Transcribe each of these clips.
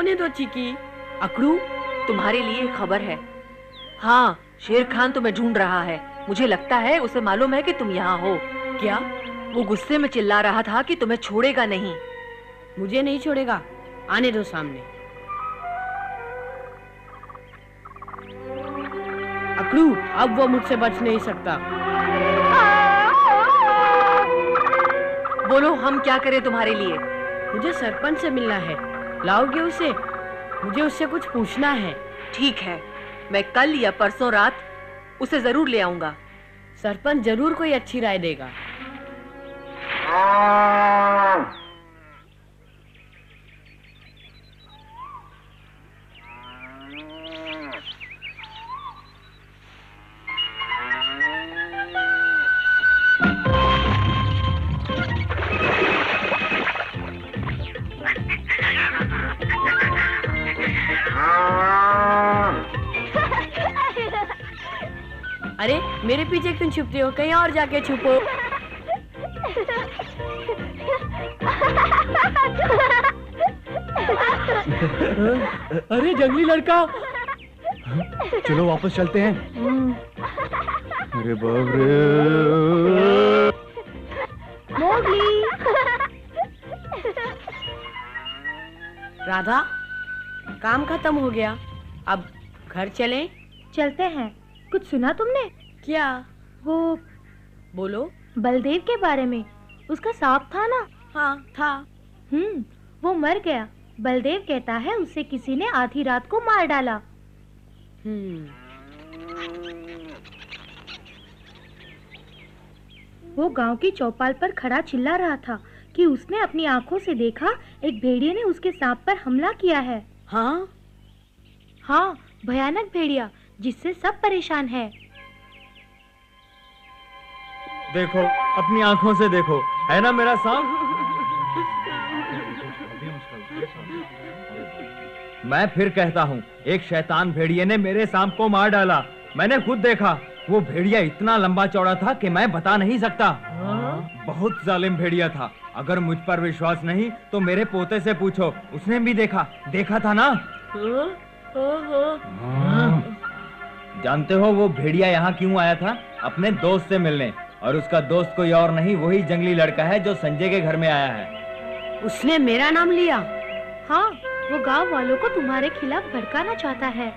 आने दो चिकी। अकड़ू, तुम्हारे लिए खबर है। हाँ, शेर खान तुम्हें ढूंढ रहा है। मुझे लगता है उसे मालूम है कि तुम यहाँ हो। क्या? वो गुस्से में चिल्ला रहा था कि तुम्हें छोड़ेगा नहीं। मुझे नहीं छोड़ेगा, आने दो सामने। अकड़ू, अब वो मुझसे बच नहीं सकता। बोलो, हम क्या करें तुम्हारे लिए? मुझे सरपंच से मिलना है, लाओगे उसे? मुझे उससे कुछ पूछना है। ठीक है, मैं कल या परसों रात उसे जरूर ले आऊंगा। सरपंच जरूर कोई अच्छी राय देगा। अरे, मेरे पीछे क्यों छुपते हो? कहीं और जाके छुपो। अरे जंगली लड़का, चलो वापस चलते हैं। अरे बाप रे। मोगली। राधा, काम खत्म हो गया, अब घर चलें? चलते हैं। कुछ सुना तुमने? क्या? वो बोलो। बलदेव के बारे में। उसका सांप था ना? हाँ था। वो मर गया। बलदेव कहता है उसे किसी ने आधी रात को मार डाला। वो गांव की चौपाल पर खड़ा चिल्ला रहा था कि उसने अपनी आंखों से देखा एक भेड़िए ने उसके सांप पर हमला किया है। हाँ? हाँ, भयानक भेड़िया जिससे सब परेशान है। देखो, अपनी आंखों से देखो, है ना मेरा सांप? मैं फिर कहता हूँ, एक शैतान भेड़िए ने मेरे सांप को मार डाला। मैंने खुद देखा। वो भेड़िया इतना लंबा चौड़ा था कि मैं बता नहीं सकता। बहुत जालिम भेड़िया था। अगर मुझ पर विश्वास नहीं तो मेरे पोते से पूछो, उसने भी देखा था ना। जानते हो वो भेड़िया यहाँ क्यों आया था? अपने दोस्त से मिलने। और उसका दोस्त कोई और नहीं, वही जंगली लड़का है जो संजय के घर में आया है। उसने मेरा नाम लिया? हाँ, वो गांव वालों को तुम्हारे खिलाफ भड़काना चाहता है।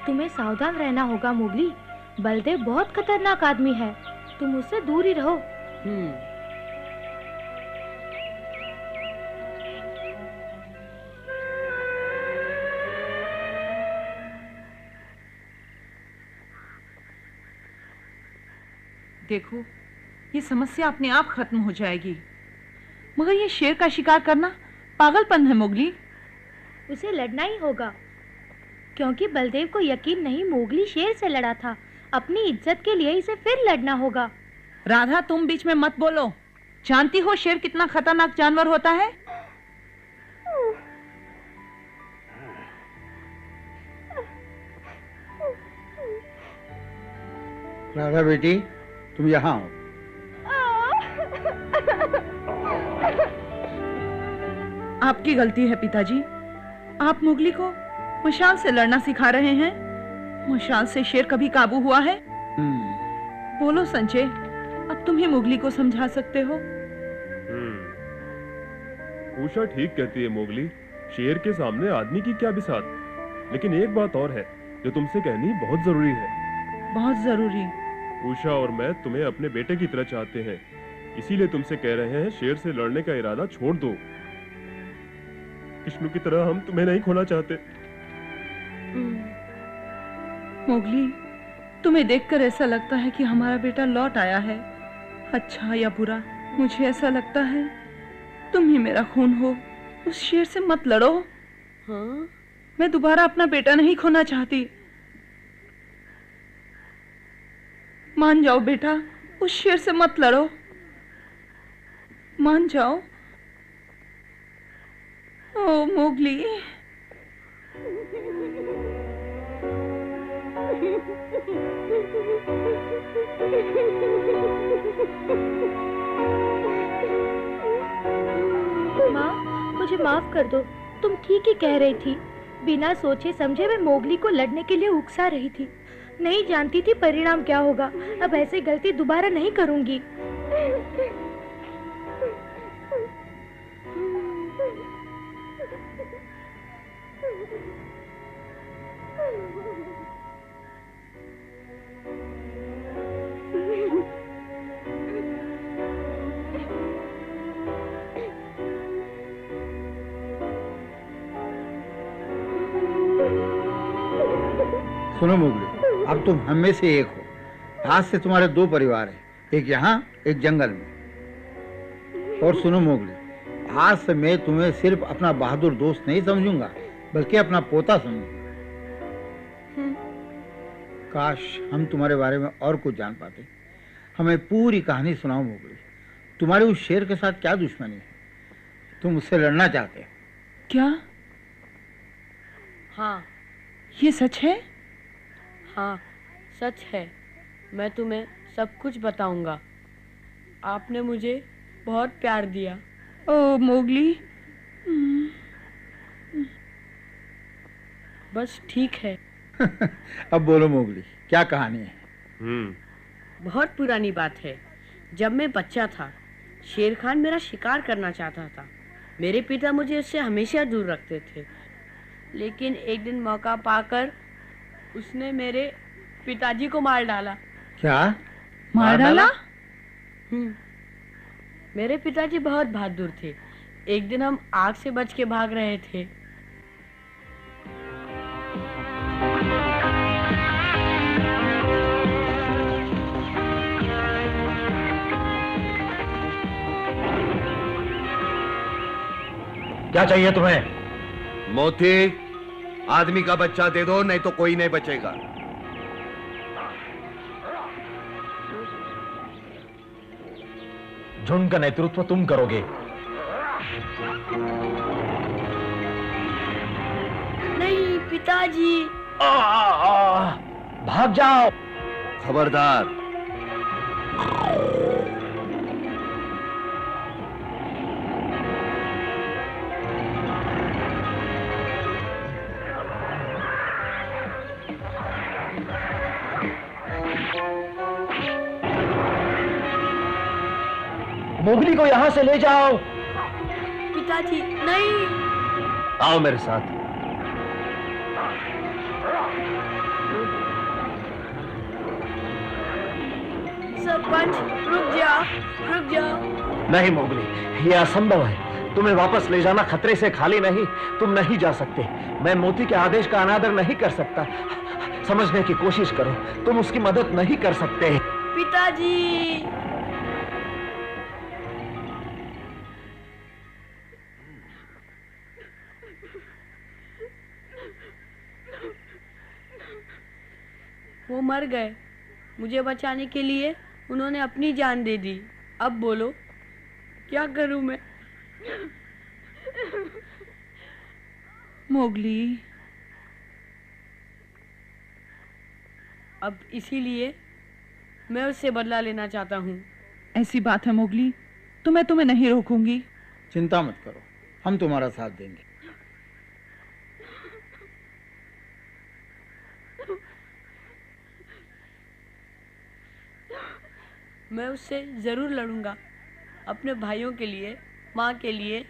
तुम्हें सावधान रहना होगा मोगली। बलदेव बहुत खतरनाक आदमी है, तुम उससे दूर ही रहो। देखो, ये समस्या अपने आप खत्म हो जाएगी, मगर ये शेर का शिकार करना पागलपन है मोगली। उसे लड़ना ही होगा, क्योंकि बलदेव को यकीन नहीं मोगली शेर से लड़ा था। अपनी इज्जत के लिए इसे फिर लड़ना होगा। राधा, तुम बीच में मत बोलो। जानती हो शेर कितना खतरनाक जानवर होता है? राधा बेटी, तुम यहाँ आओ। आपकी गलती है पिताजी। आप मोगली को मशाल से लड़ना सिखा रहे हैं। मशाल से शेर कभी काबू हुआ है? बोलो संजय, अब तुम ही मोगली को समझा सकते हो। उषा ठीक कहती है मोगली, शेर के सामने आदमी की क्या बिसात। लेकिन एक बात और है जो तुमसे कहनी बहुत जरूरी है। बहुत जरूरी? उषा और मैं तुम्हें अपने बेटे की तरह चाहते हैं, इसीलिए तुमसे कह रहे हैं शेर से लड़ने का इरादा छोड़ दो। विष्णु की तरह हम तुम्हें नहीं खोना चाहते। मोगली, तुम्हें देखकर ऐसा लगता है कि हमारा बेटा लौट आया है। अच्छा या बुरा, मुझे ऐसा लगता है तुम ही मेरा खून हो। उस शेर से मत लड़ो। हाँ? मैं दोबारा अपना बेटा नहीं खोना चाहती। मान जाओ बेटा, उस शेर से मत लड़ो। मान जाओ। ओ मोगली। माँ, मुझे माफ कर दो। तुम ठीक ही कह रही थी। बिना सोचे समझे मैं मोगली को लड़ने के लिए उकसा रही थी। नहीं जानती थी परिणाम क्या होगा। अब ऐसी गलती दोबारा नहीं करूंगी। सुनो मोगली, अब तुम हम में से एक हो। आज से तुम्हारे दो परिवार हैं, एक यहाँ एक जंगल में। और सुनो मोगली, आज से मैं तुम्हें सिर्फ अपना बहादुर दोस्त नहीं समझूंगा, बल्कि अपना पोता समझूंगा। काश हम तुम्हारे बारे में और कुछ जान पाते। हमें पूरी कहानी सुनाओ मोगली। तुम्हारे उस शेर के साथ क्या दुश्मनी है? तुम उससे लड़ना चाहते हो? क्या हाँ ये सच है? हाँ सच है। मैं तुम्हें सब कुछ बताऊंगा। आपने मुझे बहुत प्यार दिया। ओ मोगली। बस ठीक है। अब बोलो मोगली, क्या कहानी है? बहुत पुरानी बात है। जब मैं बच्चा था, शेर खान मेरा शिकार करना चाहता था। मेरे पिता मुझे उससे हमेशा दूर रखते थे, लेकिन एक दिन मौका पाकर उसने मेरे पिताजी को मार डाला। क्या मार डाला? मेरे पिताजी बहुत बहादुर थे। एक दिन हम आग से बच के भाग रहे थे। क्या चाहिए तुम्हें? मोती, आदमी का बच्चा दे दो, नहीं तो कोई नहीं बचेगा। झुंड का नेतृत्व तुम करोगे। नहीं पिताजी। भाग जाओ। खबरदार। मोगली को यहां से ले जाओ। पिताजी नहीं। आओ मेरे साथ। सरपंच रुक जाओ, रुक जाओ। नहीं मोगली, यह असंभव है। तुम्हें वापस ले जाना खतरे से खाली नहीं। तुम नहीं जा सकते। मैं मोती के आदेश का अनादर नहीं कर सकता। समझने की कोशिश करो, तुम उसकी मदद नहीं कर सकते। पिताजी। वो मर गए। मुझे बचाने के लिए उन्होंने अपनी जान दे दी। अब बोलो क्या करूं मैं? मोगली, अब इसीलिए मैं उससे बदला लेना चाहता हूँ। ऐसी बात है मोगली, तो मैं तुम्हें नहीं रोकूंगी। चिंता मत करो, हम तुम्हारा साथ देंगे। मैं उससे जरूर लड़ूंगा, अपने भाइयों के लिए, माँ के लिए,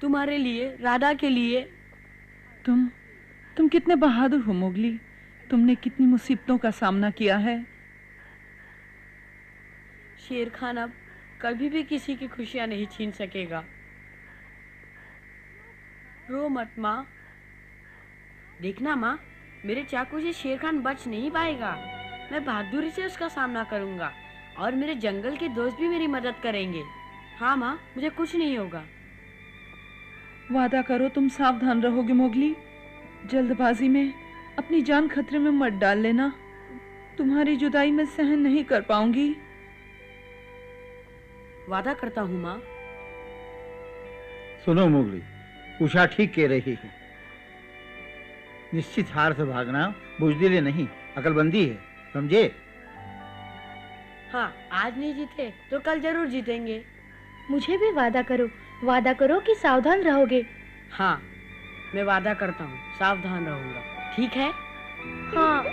तुम्हारे लिए, राधा के लिए। तुम कितने बहादुर हो मोगली। तुमने कितनी मुसीबतों का सामना किया है। शेर खान अब कभी भी किसी की खुशियां नहीं छीन सकेगा। रो मत माँ। देखना माँ, मेरे चाकू से शेर खान बच नहीं पाएगा। मैं बहादुरी से उसका सामना करूंगा और मेरे जंगल के दोस्त भी मेरी मदद करेंगे। हाँ माँ, मुझे कुछ नहीं होगा। वादा करो तुम सावधान रहोगे मोगली। जल्दबाजी में अपनी जान खतरे में मत डाल लेना। तुम्हारी जुदाई मैं सहन नहीं कर पाऊंगी। वादा करता हूँ माँ। सुनो मोगली, उषा ठीक कह रही है। निश्चित हार से भागना बुजदिली नहीं, अकलबंदी है, समझे? हाँ, आज नहीं जीते तो कल जरूर जीतेंगे। मुझे भी वादा करो कि सावधान रहोगे। हाँ, मैं वादा करता हूँ, सावधान रहूंगा। ठीक है? हाँ।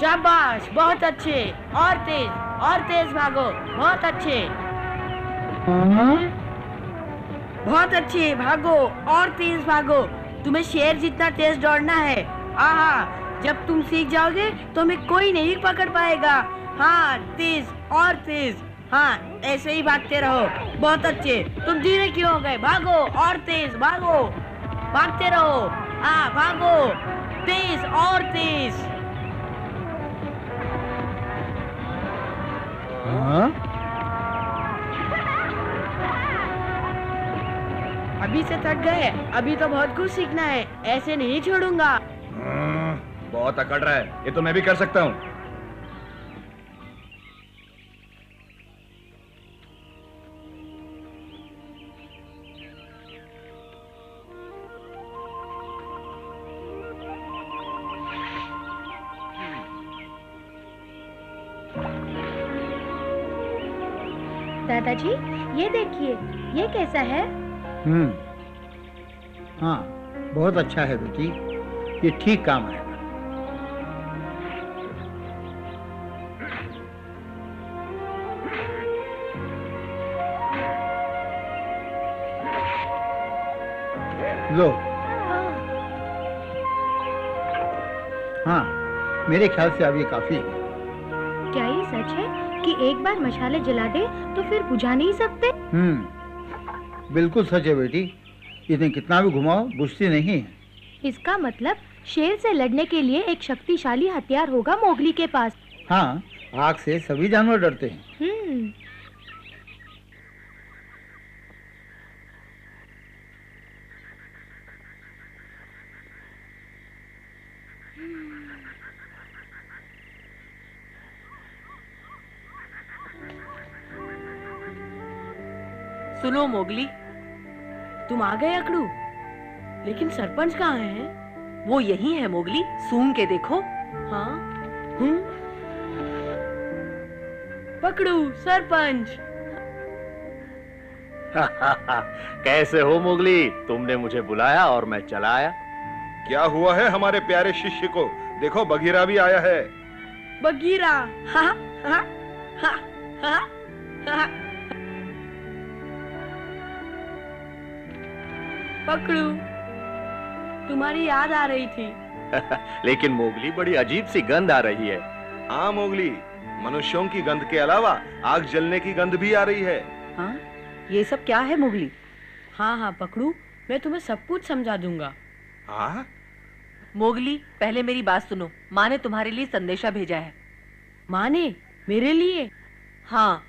शाबाश, बहुत अच्छे। और तेज भागो। बहुत अच्छे। बहुत अच्छे, भागो और तेज भागो। तुम्हें शेर जितना तेज दौड़ना है। आहा, जब तुम सीख जाओगे तो हमें कोई नहीं पकड़ पाएगा। हाँ, तेज और तेज। हाँ, ऐसे ही भागते रहो। बहुत अच्छे। तुम धीरे क्यों हो गए? भागो और तेज भागो। भागते रहो। हाँ, भागो तेज और तेज। हाँ? अभी से थक गए, अभी तो बहुत कुछ सीखना है। ऐसे नहीं छोड़ूंगा। बहुत अकड़ रहा है, ये तो मैं भी कर सकता हूँ। दादाजी, ये देखिए, ये कैसा है? हाँ, बहुत अच्छा है बेटी, ये ठीक काम आएगा। लो। हाँ, मेरे ख्याल से अब ये काफी है। क्या ये सच है कि एक बार मशाले जला दे तो फिर बुझा नहीं सकते? बिल्कुल सच है बेटी, इन्हें कितना भी घुमाओ बुझती नहीं है। इसका मतलब शेर से लड़ने के लिए एक शक्तिशाली हथियार होगा मोगली के पास। हाँ, आग से सभी जानवर डरते हैं। सुनो मोगली, तुम आ गए अकड़ू, लेकिन सरपंच कहाँ है? वो यही है मोगली, सूंघ के देखो। हाँ, पकड़ू सरपंच। कैसे हो मोगली? तुमने मुझे बुलाया और मैं चला आया। क्या हुआ है हमारे प्यारे शिष्य को? देखो, बगीरा भी आया है। बगीरा? हा हा हा हा हा। पकड़ू, तुम्हारी याद आ रही थी। लेकिन मोगली, बड़ी अजीब सी गंध आ रही है। हाँ मोगली, मनुष्यों की गंध के अलावा आग जलने की गंध भी आ रही है। हाँ, ये सब क्या है मोगली? हाँ हाँ पकड़ू, मैं तुम्हें सब कुछ समझा दूंगा। हाँ? मोगली, पहले मेरी बात सुनो। माँ ने तुम्हारे लिए संदेशा भेजा है। माँ ने? मेरे लिए? हाँ,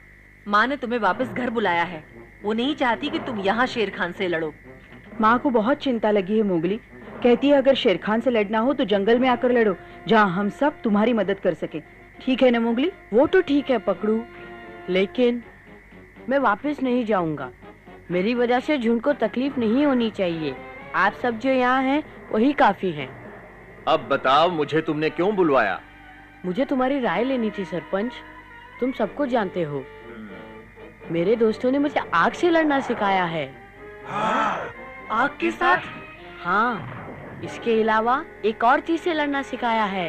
माँ ने तुम्हें वापस घर बुलाया है। वो नहीं चाहती कि तुम यहाँ शेर खान से लड़ो। माँ को बहुत चिंता लगी है मोगली। कहती है अगर शेर खान से लड़ना हो तो जंगल में आकर लड़ो, जहाँ हम सब तुम्हारी मदद कर सके। ठीक है ना मोगली? वो तो ठीक है पकड़ू, लेकिन मैं वापस नहीं जाऊंगा। मेरी वजह से झुंड को तकलीफ नहीं होनी चाहिए। आप सब जो यहाँ हैं वही काफी हैं। अब बताओ, मुझे तुमने क्यों बुलवाया? मुझे तुम्हारी राय लेनी थी सरपंच। तुम सबको जानते हो, मेरे दोस्तों ने मुझे आग से लड़ना सिखाया है। आग के साथ? हाँ, इसके अलावा एक और चीज से लड़ना सिखाया है।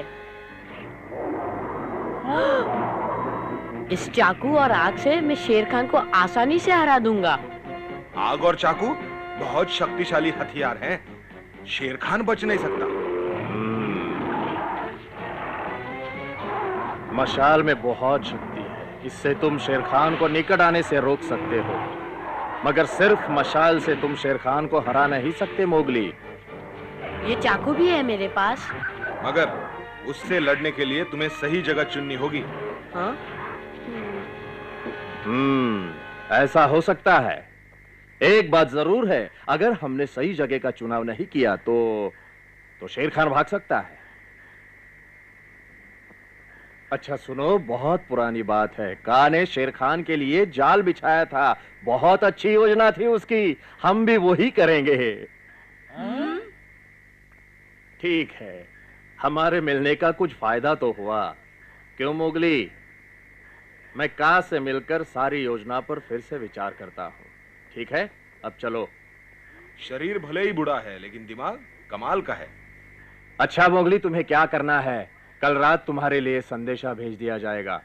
इस चाकू और आग से मैं शेर खान को आसानी से हरा दूंगा। आग और चाकू बहुत शक्तिशाली हथियार हैं। शेर खान बच नहीं सकता। मशाल में बहुत शक्ति है, इससे तुम शेर खान को निकट आने से रोक सकते हो, मगर सिर्फ मशाल से तुम शेर खान को हरा नहीं सकते मोगली। ये चाकू भी है मेरे पास, मगर उससे लड़ने के लिए तुम्हें सही जगह चुननी होगी। हाँ? ऐसा हो सकता है। एक बात जरूर है, अगर हमने सही जगह का चुनाव नहीं किया तो तो शेर खान भाग सकता है। अच्छा सुनो, बहुत पुरानी बात है, का ने शेर खान के लिए जाल बिछाया था। बहुत अच्छी योजना थी उसकी, हम भी वही करेंगे। ठीक है, हमारे मिलने का कुछ फायदा तो हुआ। क्यों मोगली? मैं का से मिलकर सारी योजना पर फिर से विचार करता हूँ। ठीक है, अब चलो। शरीर भले ही बुढ़ा है लेकिन दिमाग कमाल का है। अच्छा मोगली, तुम्हें क्या करना है? कल रात तुम्हारे लिए संदेशा भेज दिया जाएगा।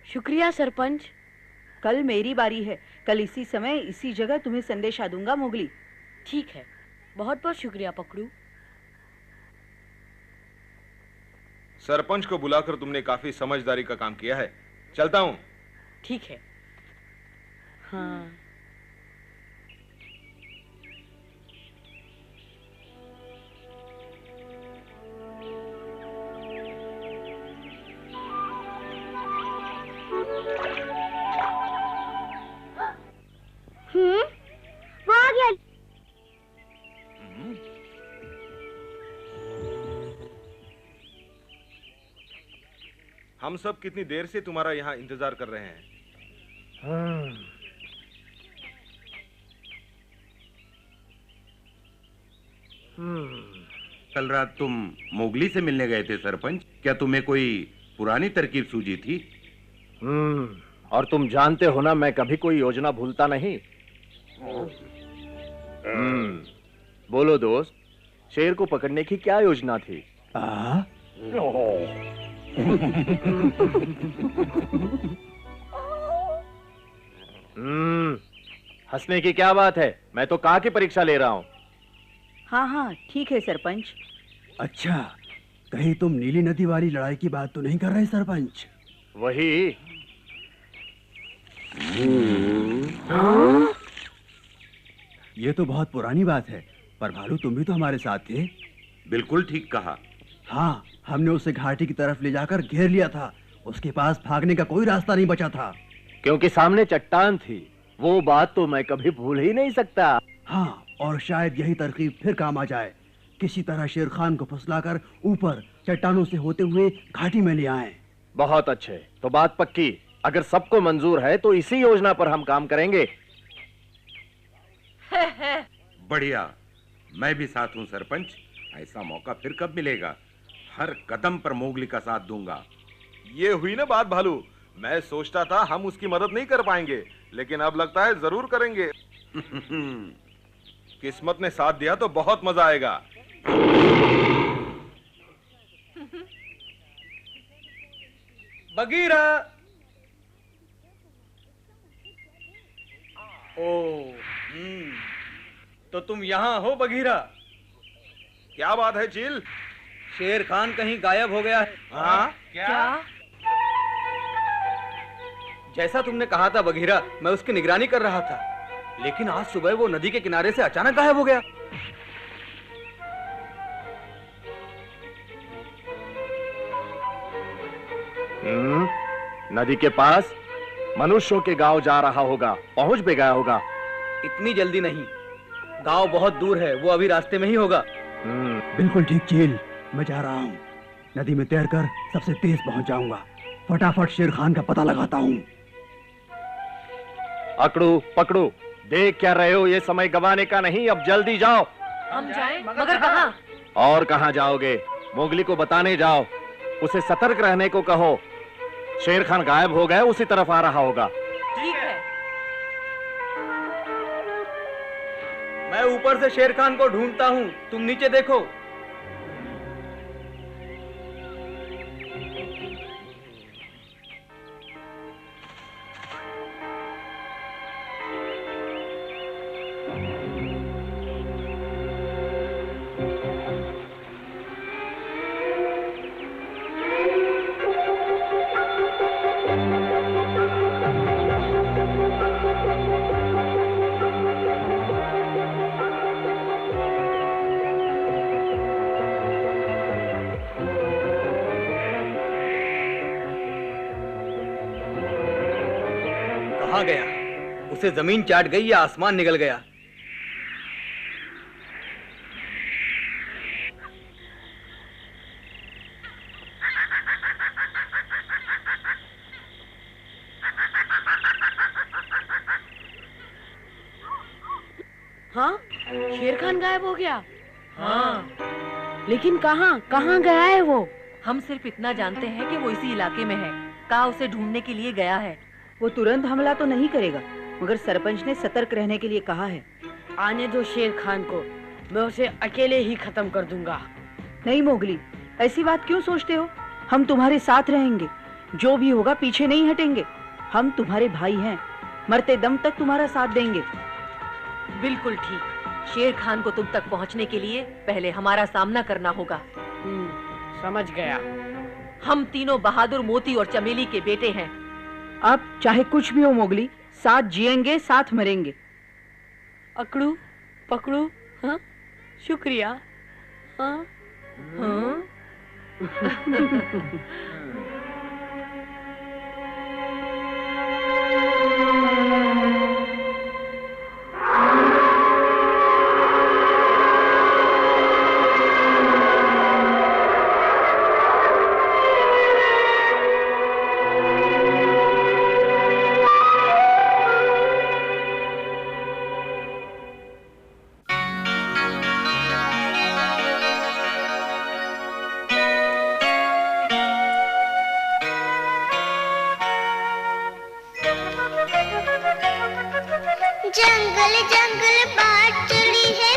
शुक्रिया सरपंच। कल मेरी बारी है, कल इसी समय इसी जगह तुम्हें संदेशा दूंगा मोगली। ठीक है, बहुत बहुत शुक्रिया पकड़ू। सरपंच को बुलाकर तुमने काफी समझदारी का काम किया है। चलता हूं। ठीक है। हाँ। वो आ गया। हम सब कितनी देर से तुम्हारा यहाँ इंतजार कर रहे हैं। कल रात तुम मोगली से मिलने गए थे सरपंच, क्या तुम्हें कोई पुरानी तरकीब सूझी थी? और तुम जानते हो ना, मैं कभी कोई योजना भूलता नहीं। बोलो दोस्त, शेर को पकड़ने की क्या योजना थी? हंसने की क्या बात है? मैं तो का की परीक्षा ले रहा हूँ। हाँ हाँ ठीक है सरपंच। अच्छा, कहीं तुम नीली नदी वाली लड़ाई की बात तो नहीं कर रहे सरपंच? वही। ये तो बहुत पुरानी बात है, पर भालू तुम भी तो हमारे साथ थे। बिल्कुल ठीक कहा। हाँ, हमने उसे घाटी की तरफ ले जाकर घेर लिया था। उसके पास भागने का कोई रास्ता नहीं बचा था, क्योंकि सामने चट्टान थी। वो बात तो मैं कभी भूल ही नहीं सकता। हाँ, और शायद यही तरकीब फिर काम आ जाए। किसी तरह शेर खान को फुसलाकर ऊपर चट्टानों से होते हुए घाटी में ले आए। बहुत अच्छे, तो बात पक्की। अगर सबको मंजूर है तो इसी योजना पर हम काम करेंगे। बढ़िया, मैं भी साथ हूं सरपंच। ऐसा मौका फिर कब मिलेगा? हर कदम पर मोगली का साथ दूंगा। ये हुई ना बात भालू। मैं सोचता था हम उसकी मदद नहीं कर पाएंगे, लेकिन अब लगता है जरूर करेंगे। किस्मत ने साथ दिया तो बहुत मजा आएगा। बगीरा। ओ, तो तुम यहाँ हो बगीरा? क्या बात है चील? शेर खान कहीं गायब हो गया है। हाँ? क्या? जैसा तुमने कहा था बगीरा, मैं उसकी निगरानी कर रहा था, लेकिन आज सुबह वो नदी के किनारे से अचानक गायब हो गया। नदी के पास मनुष्यों के गांव जा रहा होगा, पहुंच भी गया होगा। इतनी जल्दी नहीं, गांव बहुत दूर है, वो अभी रास्ते में ही होगा। बिल्कुल ठीक चील, मैं जा रहा हूँ। नदी में तैरकर सबसे तेज पहुंच जाऊंगा। फटाफट शेर खान का पता लगाता हूँ। अकड़ू पकड़ू, देख क्या रहे हो? ये समय गंवाने का नहीं, अब जल्दी जाओ। हम जाएं? मगर कहाँ? और कहाँ जाओगे? मोगली को बताने जाओ, उसे सतर्क रहने को कहो। शेर खान गायब हो गए, उसी तरफ आ रहा होगा। ठीक है। मैं ऊपर से शेर खान को ढूंढता हूँ, तुम नीचे देखो। कहाँ गया? उसे जमीन चाट गई या आसमान निगल गया? हाँ, शेर खान गायब हो गया। हाँ, लेकिन कहाँ कहाँ गया है वो? हम सिर्फ इतना जानते हैं कि वो इसी इलाके में है। का उसे ढूंढने के लिए गया है। वो तुरंत हमला तो नहीं करेगा, मगर सरपंच ने सतर्क रहने के लिए कहा है। आने दो शेर खान को, मैं उसे अकेले ही खत्म कर दूंगा। नहीं मोगली, ऐसी बात क्यों सोचते हो? हम तुम्हारे साथ रहेंगे, जो भी होगा पीछे नहीं हटेंगे। हम तुम्हारे भाई हैं, मरते दम तक तुम्हारा साथ देंगे। बिल्कुल ठीक। शेर खान को तुम तक पहुंचने के लिए पहले हमारा सामना करना होगा। समझ गया। हम तीनों बहादुर मोती और चमेली के बेटे हैं। अब चाहे कुछ भी हो मोगली, साथ जिएंगे साथ मरेंगे। अकड़ू पकड़ू। हाँ, शुक्रिया। हाँ, हाँ? जंगल जंगल बात चली है